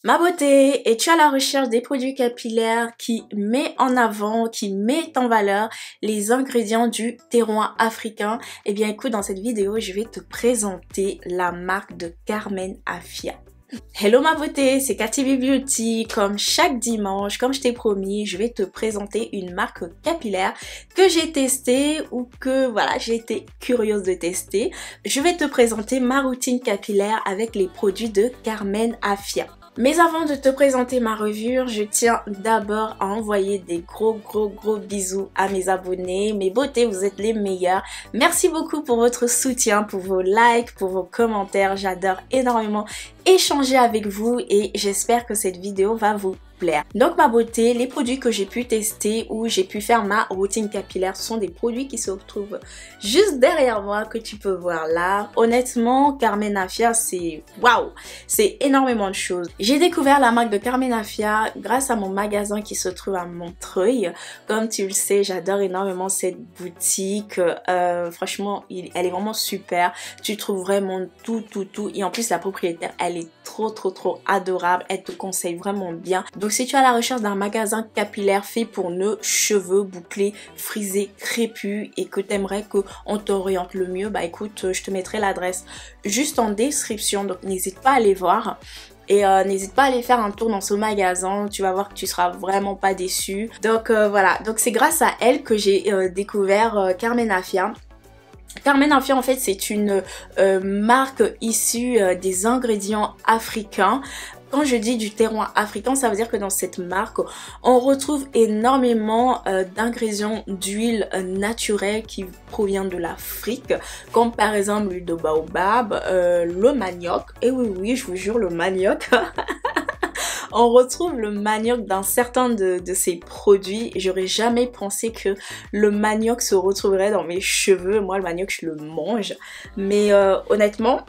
Ma beauté, es-tu à la recherche des produits capillaires qui met en avant, qui mettent en valeur les ingrédients du terroir africain? Eh bien écoute, dans cette vidéo, je vais te présenter la marque de Carmen Afia. Hello ma beauté, c'est Katibi Beauty. Comme chaque dimanche, comme je t'ai promis, je vais te présenter une marque capillaire que j'ai testée ou que voilà, j'ai été curieuse de tester. Je vais te présenter ma routine capillaire avec les produits de Carmen Afia. Mais avant de te présenter ma revue, je tiens d'abord à envoyer des gros bisous à mes abonnés. Mes beautés, vous êtes les meilleurs. Merci beaucoup pour votre soutien, pour vos likes, pour vos commentaires. J'adore énormément échanger avec vous et j'espère que cette vidéo va vous plaire. Donc ma beauté, les produits que j'ai pu tester ou j'ai pu faire ma routine capillaire sont des produits qui se retrouvent juste derrière moi, que tu peux voir là. Honnêtement, Carmen Afia, c'est waouh, c'est énormément de choses. J'ai découvert la marque de Carmen Afia grâce à mon magasin qui se trouve à Montreuil. Comme tu le sais, j'adore énormément cette boutique. Franchement, elle est vraiment super. Tu trouves vraiment tout et en plus la propriétaire, elle est trop adorable. Elle te conseille vraiment bien. Donc si tu es à la recherche d'un magasin capillaire fait pour nos cheveux bouclés, frisés, crépus et que tu aimerais qu'on t'oriente le mieux, bah écoute, je te mettrai l'adresse juste en description, donc n'hésite pas à aller voir. Et n'hésite pas à aller faire un tour dans ce magasin, tu vas voir que tu seras vraiment pas déçu. Donc voilà, donc c'est grâce à elle que j'ai découvert Carmen Afia. Carmen Afia en fait c'est une marque issue des ingrédients africains. Quand je dis du terroir africain, ça veut dire que dans cette marque, on retrouve énormément d'ingrédients d'huile naturelle qui proviennent de l'Afrique, comme par exemple l'huile de baobab, le manioc, et oui, je vous jure, le manioc. On retrouve le manioc dans certains de ces produits. J'aurais jamais pensé que le manioc se retrouverait dans mes cheveux. Moi, le manioc, je le mange. Mais honnêtement,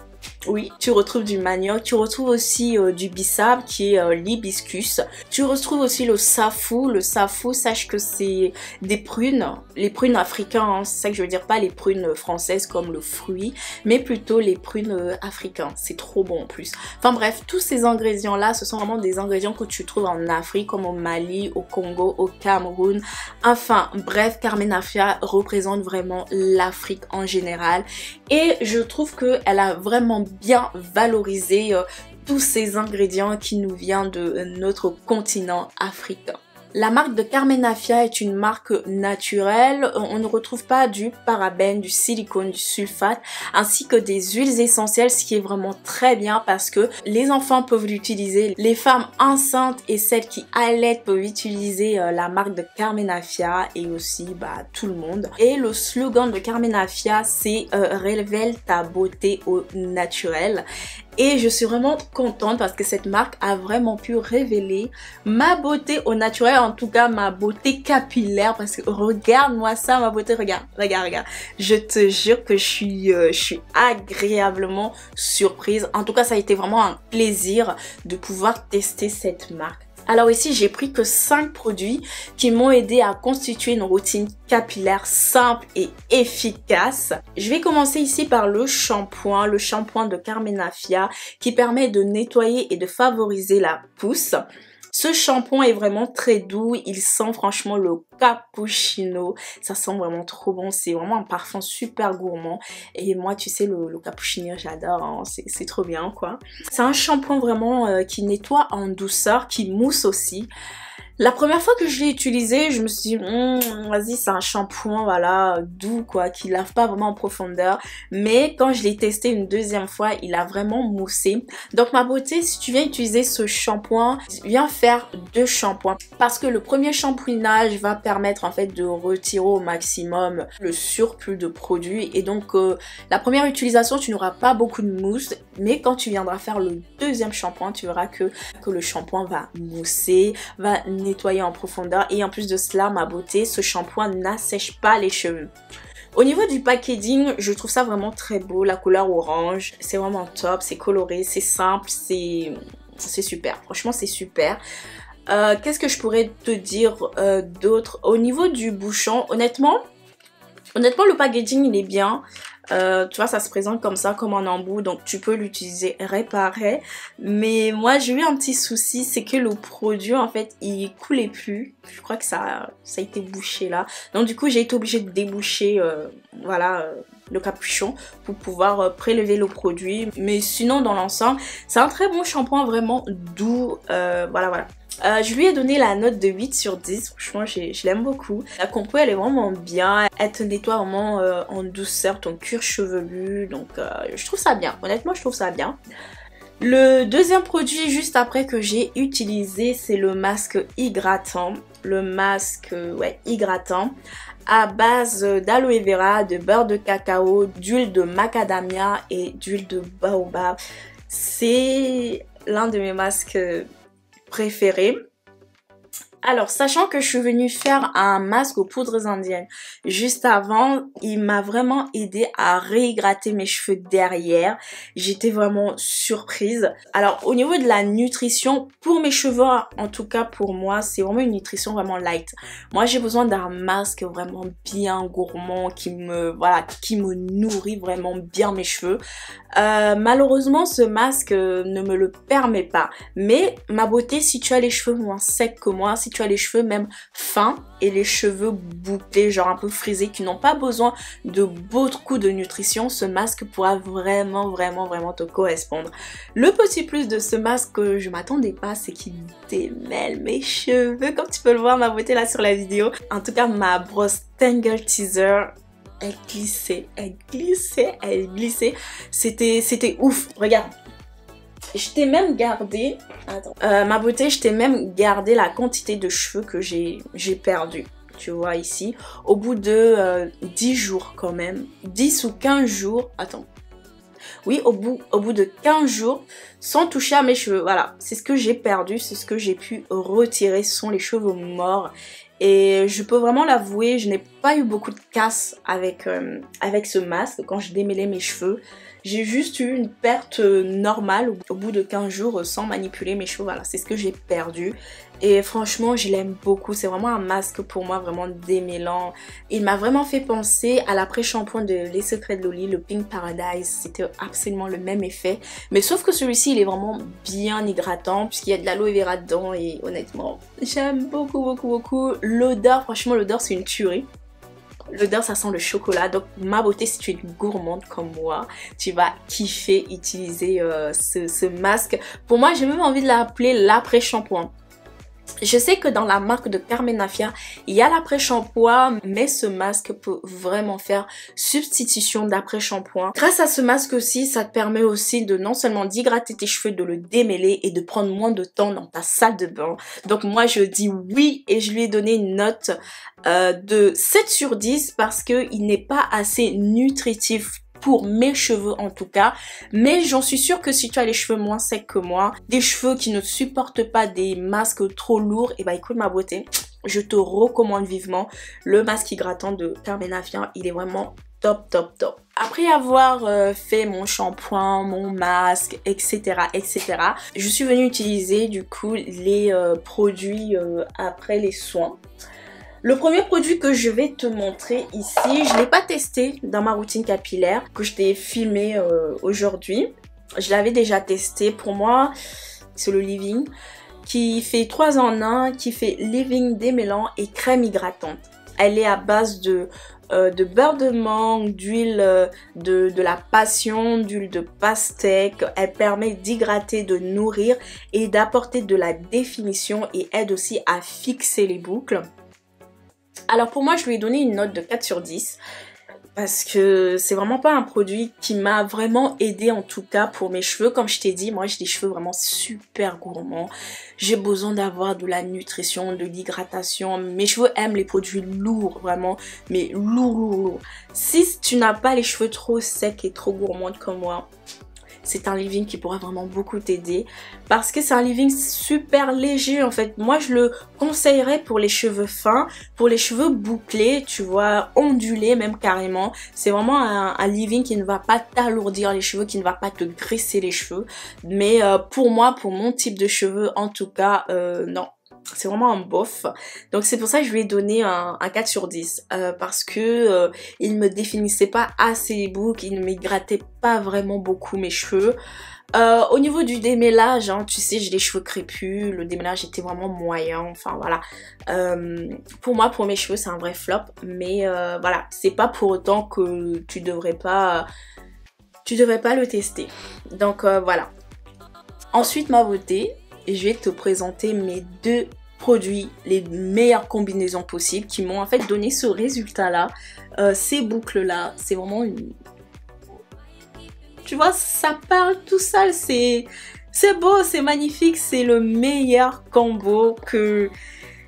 oui, tu retrouves du manioc, tu retrouves aussi du bissap qui est l'hibiscus. Tu retrouves aussi le safou. Le safou, sache que c'est des prunes, les prunes africaines, hein, c'est ça que je veux dire, pas les prunes françaises comme le fruit, mais plutôt les prunes africaines. C'est trop bon en plus. Enfin bref, tous ces ingrédients-là, ce sont vraiment des ingrédients que tu trouves en Afrique, comme au Mali, au Congo, au Cameroun. Enfin bref, Carmen Afia représente vraiment l'Afrique en général. Et je trouve qu'elle a vraiment bien valorisé tous ces ingrédients qui nous viennent de notre continent africain. La marque de Carmen Afia est une marque naturelle. On ne retrouve pas du parabène, du silicone, du sulfate, ainsi que des huiles essentielles, ce qui est vraiment très bien parce que les enfants peuvent l'utiliser, les femmes enceintes et celles qui allaitent peuvent utiliser la marque de Carmen Afia et aussi tout le monde. Et le slogan de Carmen Afia, c'est révèle ta beauté au naturel. Et je suis vraiment contente parce que cette marque a vraiment pu révéler ma beauté au naturel, en tout cas ma beauté capillaire, parce que regarde-moi ça ma beauté, regarde. Je te jure que je suis agréablement surprise. En tout cas, ça a été vraiment un plaisir de pouvoir tester cette marque. Alors ici, j'ai pris que 5 produits qui m'ont aidé à constituer une routine capillaire simple et efficace. Je vais commencer ici par le shampoing de Carmen Afia qui permet de nettoyer et de favoriser la pousse. Ce shampoing est vraiment très doux, il sent franchement le cappuccino, ça sent vraiment trop bon, c'est vraiment un parfum super gourmand et moi tu sais le cappuccino j'adore, hein, c'est trop bien quoi. C'est un shampoing vraiment qui nettoie en douceur, qui mousse aussi. La première fois que je l'ai utilisé, je me suis dit, vas-y, c'est un shampoing, voilà, doux, quoi, qui lave pas vraiment en profondeur. Mais quand je l'ai testé une deuxième fois, il a vraiment moussé. Donc, ma beauté, si tu viens utiliser ce shampoing, viens faire 2 shampoings. Parce que le premier shampouinage va permettre, en fait, de retirer au maximum le surplus de produits. Et donc, la première utilisation, tu n'auras pas beaucoup de mousse. Mais quand tu viendras faire le deuxième shampoing, tu verras que le shampoing va mousser, va nettoyer en profondeur et en plus de cela, ma beauté, ce shampoing n'assèche pas les cheveux. Au niveau du packaging, je trouve ça vraiment très beau, la couleur orange, c'est vraiment top, c'est coloré, c'est simple, c'est super, franchement c'est super. Qu'est-ce que je pourrais te dire d'autre? Au niveau du bouchon, honnêtement le packaging il est bien. Tu vois, ça se présente comme ça, comme un embout, donc tu peux l'utiliser réparé. Mais moi, j'ai eu un petit souci, c'est que le produit, en fait, il coulait plus. Je crois que ça a été bouché là. Donc du coup, j'ai été obligée de déboucher, voilà, le capuchon pour pouvoir prélever le produit. Mais sinon, dans l'ensemble, c'est un très bon shampoing, vraiment doux. Voilà. Je lui ai donné la note de 8 sur 10, franchement je l'aime beaucoup. La compo elle est vraiment bien, elle te nettoie vraiment en douceur ton cuir chevelu, donc je trouve ça bien, honnêtement je trouve ça bien. Le deuxième produit juste après que j'ai utilisé, c'est le masque hydratant. Le masque hydratant à base d'aloe vera, de beurre de cacao, d'huile de macadamia et d'huile de baobab. C'est l'un de mes masques préférés. Alors, sachant que je suis venue faire un masque aux poudres indiennes juste avant, il m'a vraiment aidé à réhydrater mes cheveux derrière. J'étais vraiment surprise. Alors, au niveau de la nutrition, pour mes cheveux, en tout cas pour moi, c'est vraiment une nutrition vraiment light. Moi, j'ai besoin d'un masque vraiment bien gourmand qui me nourrit vraiment bien mes cheveux. Malheureusement, ce masque ne me le permet pas. Mais ma beauté, si tu as les cheveux moins secs que moi, si tu as les cheveux même fins et les cheveux bouclés, genre un peu frisés, qui n'ont pas besoin de beaucoup de nutrition, ce masque pourra vraiment te correspondre. Le petit plus de ce masque que je m'attendais pas, c'est qu'il démêle mes cheveux, comme tu peux le voir ma beauté là sur la vidéo. En tout cas, ma brosse Tangle Teaser, elle glissait. C'était ouf. Regarde. Je t'ai même gardé... Attends. Ma beauté, je t'ai même gardé la quantité de cheveux que j'ai perdu. Tu vois ici. Au bout de 10 jours quand même. 10 ou 15 jours. Attends. Oui, au bout de 15 jours, sans toucher à mes cheveux. Voilà, c'est ce que j'ai perdu, c'est ce que j'ai pu retirer. Ce sont les cheveux morts. Et je peux vraiment l'avouer, je n'ai pas eu beaucoup de casse avec ce masque quand je démêlais mes cheveux. J'ai juste eu une perte normale au bout de 15 jours sans manipuler mes cheveux. Voilà, c'est ce que j'ai perdu. Et franchement, je l'aime beaucoup. C'est vraiment un masque pour moi, vraiment démêlant. Il m'a vraiment fait penser à l'après-shampoing de Les Secrets de Loli, le Pink Paradise. C'était absolument le même effet. Mais sauf que celui-ci, il est vraiment bien hydratant puisqu'il y a de l'aloe vera dedans. Et honnêtement, j'aime beaucoup. L'odeur, franchement, l'odeur, c'est une tuerie. L'odeur, ça sent le chocolat. Donc ma beauté, si tu es une gourmande comme moi, tu vas kiffer utiliser ce masque. Pour moi, j'ai même envie de l'appeler l'après-shampoing. Je sais que dans la marque de Carmenafia, il y a l'après-shampoing, mais ce masque peut vraiment faire substitution d'après-shampoing. Grâce à ce masque aussi, ça te permet aussi de non seulement d'hydrater tes cheveux, de le démêler et de prendre moins de temps dans ta salle de bain. Donc moi, je dis oui et je lui ai donné une note de 7 sur 10 parce qu'il n'est pas assez nutritif pour mes cheveux en tout cas, mais j'en suis sûre que si tu as les cheveux moins secs que moi, des cheveux qui ne supportent pas des masques trop lourds, et bah écoute ma beauté, je te recommande vivement le masque hydratant de Carmenafia. Il est vraiment top. Après avoir fait mon shampoing, mon masque, etc, je suis venue utiliser du coup les produits après les soins. Le premier produit que je vais te montrer ici, je ne l'ai pas testé dans ma routine capillaire que je t'ai filmé aujourd'hui. Je l'avais déjà testé. Pour moi, c'est le leave-in qui fait 3 en 1, qui fait leave-in démêlant et crème hydratante. Elle est à base de beurre de mangue, d'huile de la passion, d'huile de pastèque. Elle permet d'hydrater, de nourrir et d'apporter de la définition et aide aussi à fixer les boucles. Alors pour moi, je lui ai donné une note de 4 sur 10 parce que c'est vraiment pas un produit qui m'a vraiment aidé en tout cas pour mes cheveux. Comme je t'ai dit, moi j'ai des cheveux vraiment super gourmands. J'ai besoin d'avoir de la nutrition, de l'hydratation. Mes cheveux aiment les produits lourds, vraiment, mais lourds. Si tu n'as pas les cheveux trop secs et trop gourmands comme moi, c'est un leave-in qui pourra vraiment beaucoup t'aider parce que c'est un leave-in super léger en fait. Moi je le conseillerais pour les cheveux fins, pour les cheveux bouclés, tu vois, ondulés même carrément. C'est vraiment un leave-in qui ne va pas t'alourdir les cheveux, qui ne va pas te graisser les cheveux. Mais pour moi, pour mon type de cheveux en tout cas, non. c'est vraiment un bof. Donc c'est pour ça que je lui ai donné un 4 sur 10. Parce que il me définissait pas assez les boucles, il ne me grattait pas vraiment beaucoup mes cheveux. Au niveau du démêlage, hein, tu sais, j'ai les cheveux crépus, le démêlage était vraiment moyen, enfin voilà. Pour moi, pour mes cheveux, c'est un vrai flop, mais voilà, c'est pas pour autant que tu devrais pas le tester. Donc voilà. Ensuite, ma beauté, je vais te présenter mes deux produits, les meilleures combinaisons possibles qui m'ont en fait donné ce résultat là. Ces boucles là, c'est vraiment une... Tu vois, ça parle tout seul, c'est beau, c'est magnifique, c'est le meilleur combo que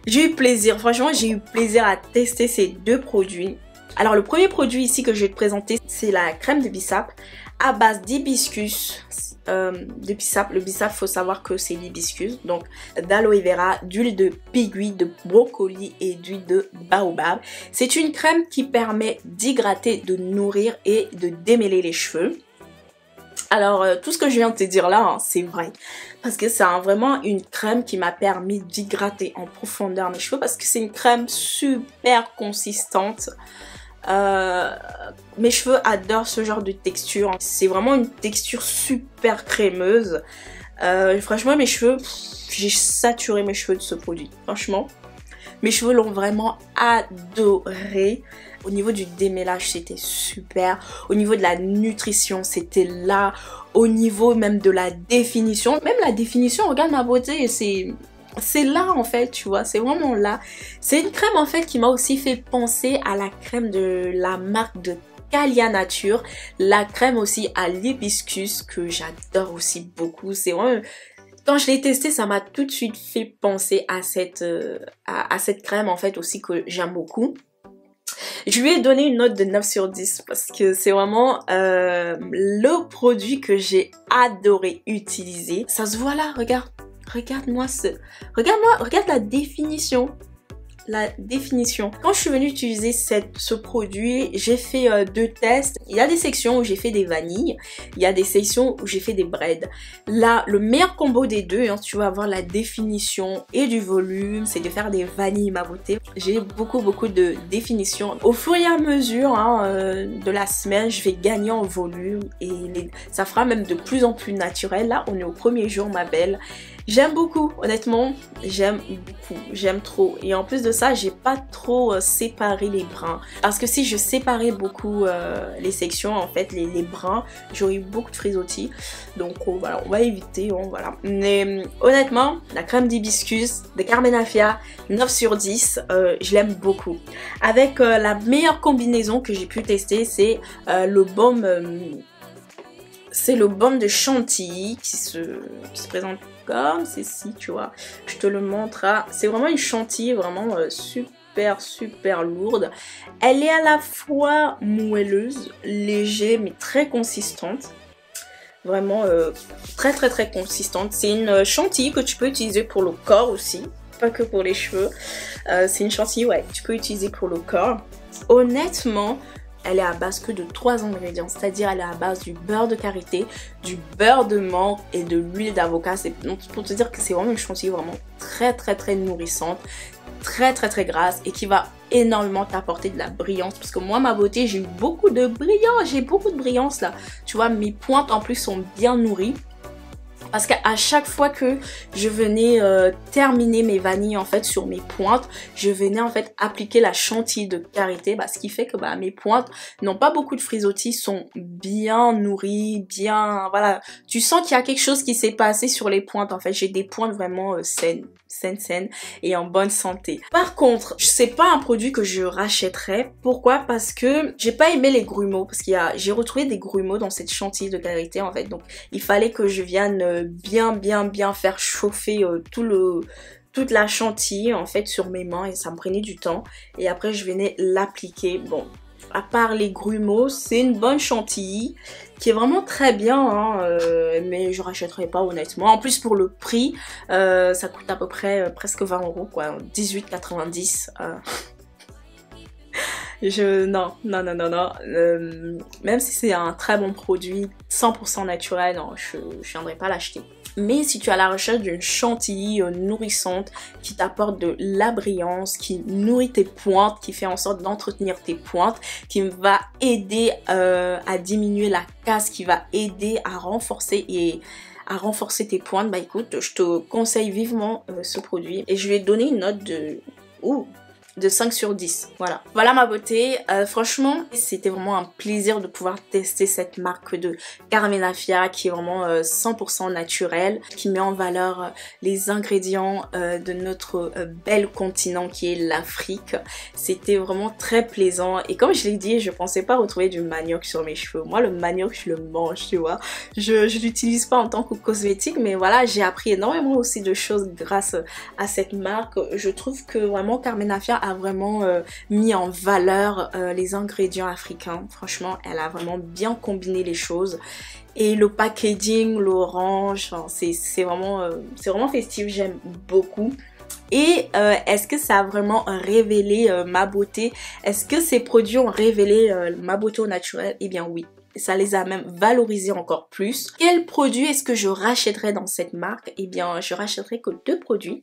j'ai eu plaisir. Franchement, j'ai eu plaisir à tester ces deux produits. Alors le premier produit ici que je vais te présenter, c'est la crème de bissap à base d'hibiscus. De bissap, le bissap, faut savoir que c'est l'hibiscus, donc d'aloe vera, d'huile de pigouille, de brocoli et d'huile de baobab. C'est une crème qui permet d'hydrater, de nourrir et de démêler les cheveux. Alors tout ce que je viens de te dire là, hein, c'est vrai, parce que c'est vraiment une crème qui m'a permis d'hydrater en profondeur mes cheveux, parce que c'est une crème super consistante. Mes cheveux adorent ce genre de texture, c'est vraiment une texture super crémeuse. Franchement mes cheveux, j'ai saturé mes cheveux de ce produit, franchement. Mes cheveux l'ont vraiment adoré. Au niveau du démêlage, c'était super. Au niveau de la nutrition, c'était là. Au niveau même de la définition. Même la définition, regarde ma beauté, c'est là en fait, tu vois. C'est vraiment là. C'est une crème en fait qui m'a aussi fait penser à la crème de la marque de Calia Nature. La crème aussi à l'hibiscus que j'adore aussi beaucoup. C'est vraiment... Quand je l'ai testé, ça m'a tout de suite fait penser à cette crème en fait aussi que j'aime beaucoup. Je lui ai donné une note de 9 sur 10 parce que c'est vraiment le produit que j'ai adoré utiliser. Ça se voit là, regarde. Regarde la définition. Quand je suis venue utiliser ce produit, j'ai fait deux tests. Il y a des sections où j'ai fait des vanilles, il y a des sections où j'ai fait des braids. Là, le meilleur combo des deux, hein, tu vas avoir la définition et du volume, c'est de faire des vanilles ma beauté. J'ai beaucoup de définition. Au fur et à mesure hein, de la semaine, je vais gagner en volume et ça fera même de plus en plus naturel. Là, on est au premier jour ma belle. J'aime beaucoup, honnêtement, j'aime beaucoup, j'aime trop. Et en plus de ça, j'ai pas trop séparé les brins. Parce que si je séparais beaucoup les sections, en fait, les brins, j'aurais eu beaucoup de frisottis. Donc voilà, on va éviter, voilà. Mais honnêtement, la crème d'hibiscus de Carmenafia, 9 sur 10, je l'aime beaucoup. Avec la meilleure combinaison que j'ai pu tester, c'est le baume... c'est le baume de chantilly qui se présente comme ceci, tu vois. Je te le montre. C'est vraiment une chantilly vraiment super lourde. Elle est à la fois moelleuse, léger mais très consistante. Vraiment très consistante. C'est une chantilly que tu peux utiliser pour le corps aussi, pas que pour les cheveux. C'est une chantilly ouais, que tu peux utiliser pour le corps. Honnêtement, elle est à base que de 3 ingrédients, c'est-à-dire elle est à base du beurre de karité, du beurre de menthe et de l'huile d'avocat. C'est pour te dire que c'est vraiment une chantilly vraiment très nourrissante, très grasse et qui va énormément t'apporter de la brillance. Parce que moi ma beauté, j'ai eu beaucoup de brillance, là. Tu vois, mes pointes en plus sont bien nourries. Parce qu'à chaque fois que je venais terminer mes vanilles en fait sur mes pointes, je venais en fait appliquer la chantilly de karité, ce qui fait que mes pointes n'ont pas beaucoup de frisottis, sont bien nourries, bien voilà. Tu sens qu'il y a quelque chose qui s'est passé sur les pointes en fait. J'ai des pointes vraiment saines et en bonne santé. Par contre, c'est pas un produit que je rachèterais. Pourquoi? Parce que j'ai pas aimé les grumeaux, parce qu'il y a, j'ai retrouvé des grumeaux dans cette chantilly de karité en fait. Donc il fallait que je vienne bien faire chauffer toute la chantilly en fait sur mes mains et ça me prenait du temps. Et après je venais l'appliquer. Bon, à part les grumeaux, c'est une bonne chantilly qui est vraiment très bien, hein, mais je rachèterai pas honnêtement. En plus pour le prix, ça coûte à peu près presque 20 € quoi, 18,90 €. Non. Même si c'est un très bon produit, 100% naturel, non, je viendrai pas l'acheter. Mais si tu es à la recherche d'une chantilly nourrissante qui t'apporte de la brillance, qui nourrit tes pointes, qui fait en sorte d'entretenir tes pointes, qui va aider à diminuer la casse, qui va aider à renforcer tes pointes, bah écoute, je te conseille vivement ce produit. Et je lui ai donné une note de 5 sur 10. Voilà ma beauté. Franchement, c'était vraiment un plaisir de pouvoir tester cette marque de Carmenafia qui est vraiment 100% naturelle, qui met en valeur les ingrédients de notre bel continent qui est l'Afrique. C'était vraiment très plaisant et comme je l'ai dit, je pensais pas retrouver du manioc sur mes cheveux. Moi, le manioc, je le mange, tu vois. Je l'utilise pas en tant que cosmétique, mais voilà, j'ai appris énormément aussi de choses grâce à cette marque. Je trouve que vraiment Carmenafia a vraiment mis en valeur les ingrédients africains. Franchement, elle a vraiment bien combiné les choses. Et le packaging, l'orange, c'est vraiment festif, j'aime beaucoup. Et est-ce que ça a vraiment révélé ma beauté? Est-ce que ces produits ont révélé ma beauté au naturel? Eh bien oui. Ça les a même valorisés encore plus. Quel produit est-ce que je rachèterais dans cette marque? Eh bien, je rachèterais que 2 produits.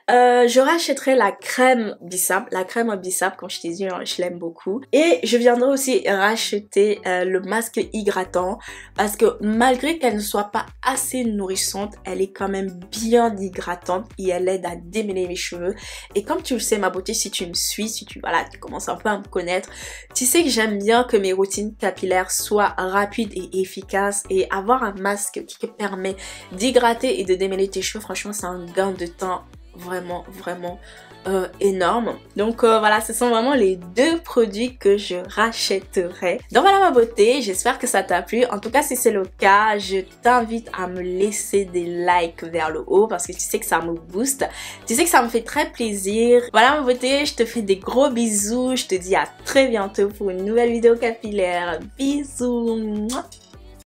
Je rachèterai la crème Bissap. La crème Bissap, comme je t'ai dit, je l'aime beaucoup. Et je viendrai aussi racheter le masque hydratant parce que malgré qu'elle ne soit pas assez nourrissante, elle est quand même bien hydratante et elle aide à démêler mes cheveux. Et comme tu le sais, ma beauté, si tu me suis, si tu commences un peu à me connaître, tu sais que j'aime bien que mes routines capillaires soient rapides et efficaces, et avoir un masque qui te permet d'hydrater et de démêler tes cheveux, franchement, c'est un gain de temps vraiment énorme. Donc voilà, ce sont vraiment les 2 produits que je rachèterai. Donc voilà ma beauté, j'espère que ça t'a plu. En tout cas, si c'est le cas, je t'invite à me laisser des likes vers le haut parce que tu sais que ça me booste, tu sais que ça me fait très plaisir. Voilà ma beauté, je te fais des gros bisous, je te dis à très bientôt pour une nouvelle vidéo capillaire. Bisous.